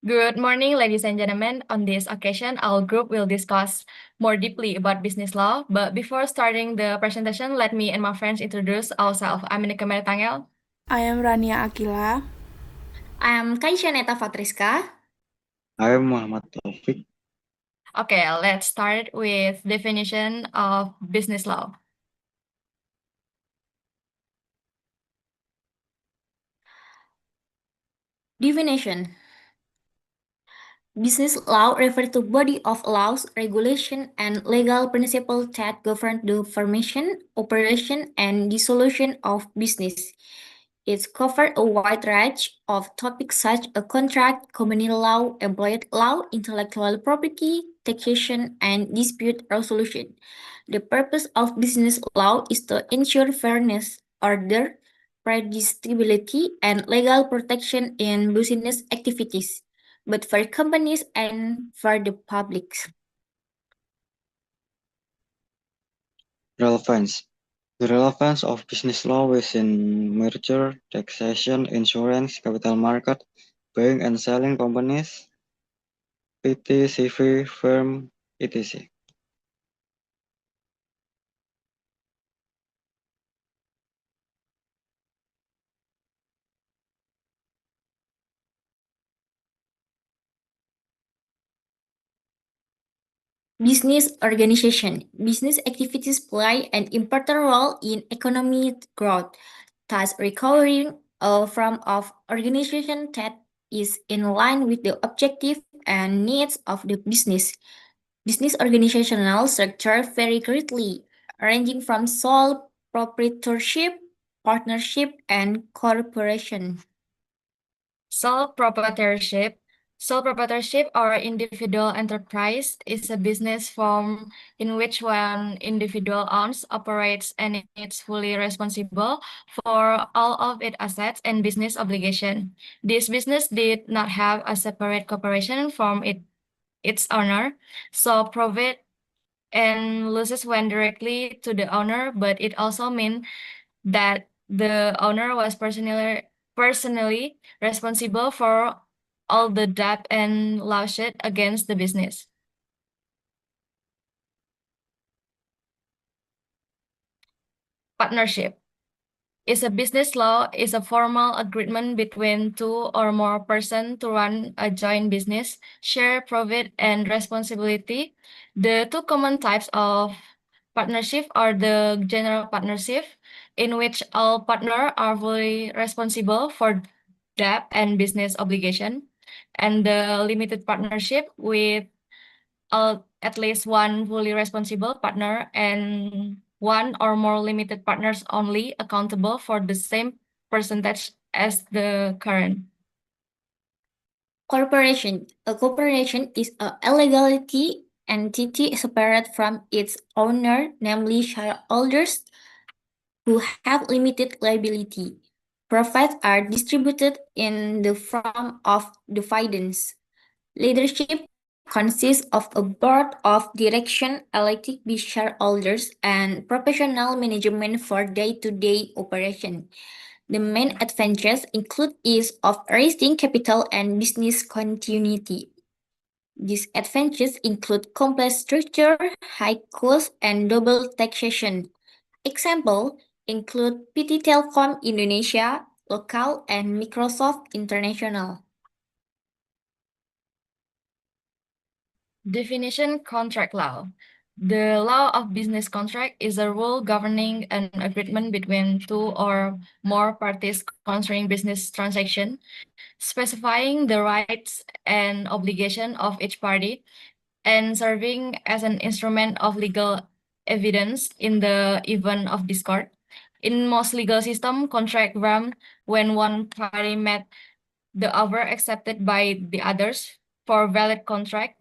Good morning, ladies and gentlemen. On this occasion, our group will discuss more deeply about business law. But before starting the presentation, let me and my friends introduce ourselves. I'm Nika Meretangel. I am Rania Akila. I am Kaishaneta Fatriska. I am Muhammad Taufik. Okay, let's start with definition of business law. Definition. Business law refers to body of laws, regulation, and legal principles that govern the formation, operation, and dissolution of business. It covers a wide range of topics such as contract, company law, employee law, intellectual property, taxation, and dispute resolution. The purpose of business law is to ensure fairness, order, predictability, and legal protection in business activities, but for companies and for the public. Relevance. The relevance of business law within merger, taxation, insurance, capital market, buying and selling companies, PT, CV, firm, etc. Business organization. Business activities play an important role in economic growth, thus requiring a form of organization that is in line with the objective and needs of the business. Business organizational structure vary greatly, ranging from sole proprietorship, partnership, and corporation. Sole proprietorship. Sole proprietorship or individual enterprise is a business form in which one individual owns, operates, and is fully responsible for all of its assets and business obligation. This business did not have a separate corporation from its owner, so profit and losses went directly to the owner, but it also meant that the owner was personally responsible for all the debt and lawsuit against the business. Partnership is a business law is a formal agreement between two or more persons to run a joint business, share profit and responsibility. The two common types of partnership are the general partnership, in which all partners are fully responsible for debt and business obligation, and the limited partnership with at least one fully responsible partner and one or more limited partners only accountable for the same percentage as the current. Corporation. A corporation is a legality entity separate from its owner, namely shareholders, who have limited liability. Profits are distributed in the form of dividends. Leadership consists of a board of direction elected by shareholders and professional management for day-to-day operation. The main advantages include ease of raising capital and business continuity. These advantages include complex structure, high cost, and double taxation. Example include PT Telkom Indonesia, local, and Microsoft International. Definition contract law. The law of business contract is a rule governing an agreement between two or more parties concerning business transaction, specifying the rights and obligation of each party and serving as an instrument of legal evidence in the event of discord. In most legal systems, contract run when one party met the offer accepted by the others. For valid contract,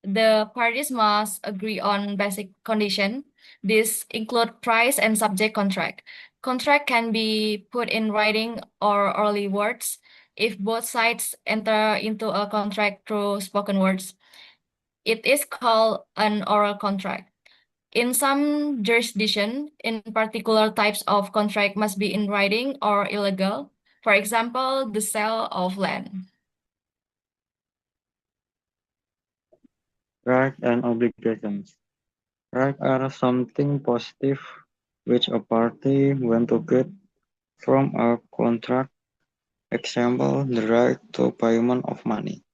the parties must agree on basic condition. These include price and subject contract. Contract can be put in writing or orally words if both sides enter into a contract through spoken words. It is called an oral contract. In some jurisdiction, in particular types of contract must be in writing or illegal. For example, the sale of land. Rights and obligations. Rights are something positive which a party want to get from a contract. Example, the right to payment of money.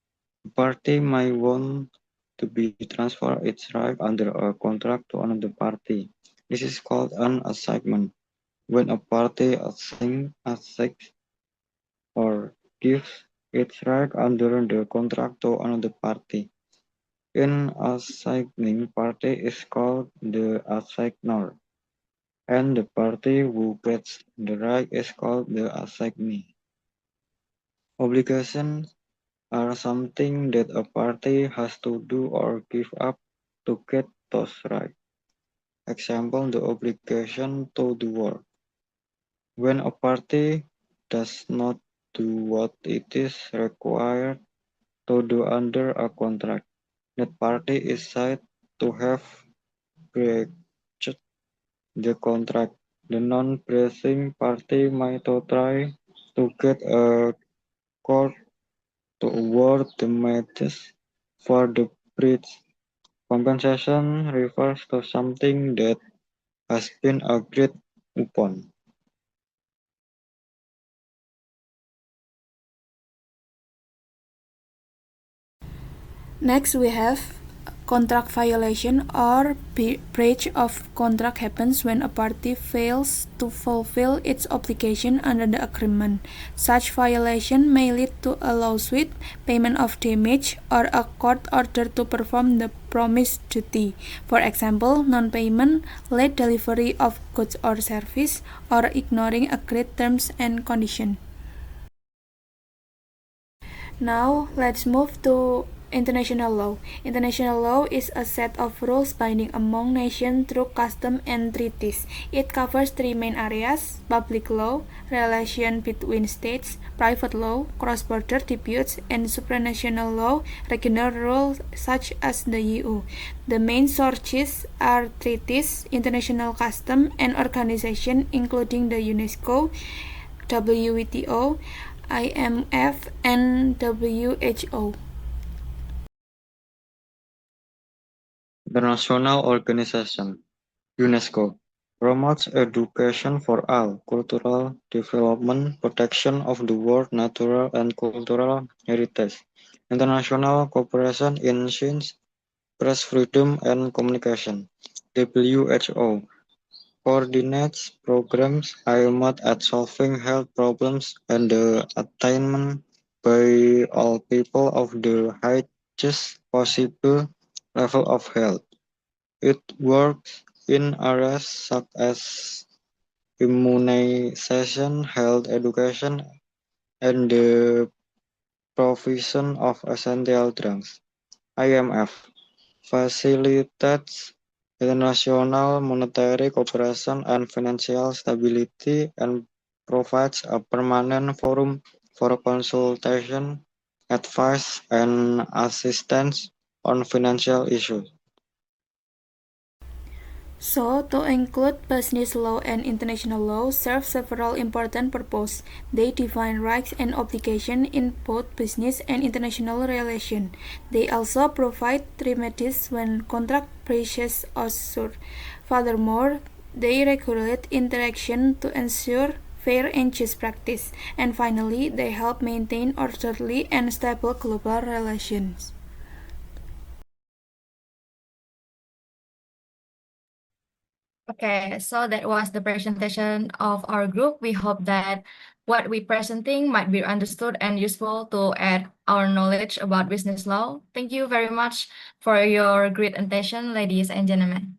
A party may want to be transfer its right under a contract to another party. This is called an assignment. When a party assigns or gives its right under the contract to another party. An assigning party is called the assigner, and the party who gets the right is called the assignee. Obligations are something that a party has to do or give up to get those rights. Example, the obligation to do work. When a party does not do what it is required to do under a contract, that party is said to have breached the contract. The non-breaching party might try to get a court to award damages for the breach. Compensation refers to something that has been agreed upon. Next, we have contract violation or breach of contract happens when a party fails to fulfill its obligation under the agreement. Such violation may lead to a lawsuit, payment of damage, or a court order to perform the promised duty. For example, non-payment, late delivery of goods or service, or ignoring agreed terms and conditions. Now, let's move to international law. International law is a set of rules binding among nations through custom and treaties. It covers three main areas: public law, relations between states, private law, cross-border disputes, and supranational law, regional rules such as the EU. The main sources are treaties, international custom, and organizations including the UNESCO, WTO, IMF, and WHO. International Organization UNESCO promotes education for all, cultural development, protection of the world natural and cultural heritage, international cooperation in science, press freedom and communication. WHO coordinates programs aimed at solving health problems and the attainment by all people of the highest possible level of health. It works in areas such as immunization, health education, and the provision of essential drugs. IMF facilitates international monetary cooperation and financial stability and provides a permanent forum for consultation, advice, and assistance on financial issues. So, to include business law and international law serve several important purposes. They define rights and obligations in both business and international relations. They also provide remedies when contract breaches occur. Furthermore, they regulate interaction to ensure fair and just practice. And finally, they help maintain orderly and stable global relations. Okay, so that was the presentation of our group. We hope that what we presenting might be understood and useful to add our knowledge about business law. Thank you very much for your great attention, ladies and gentlemen.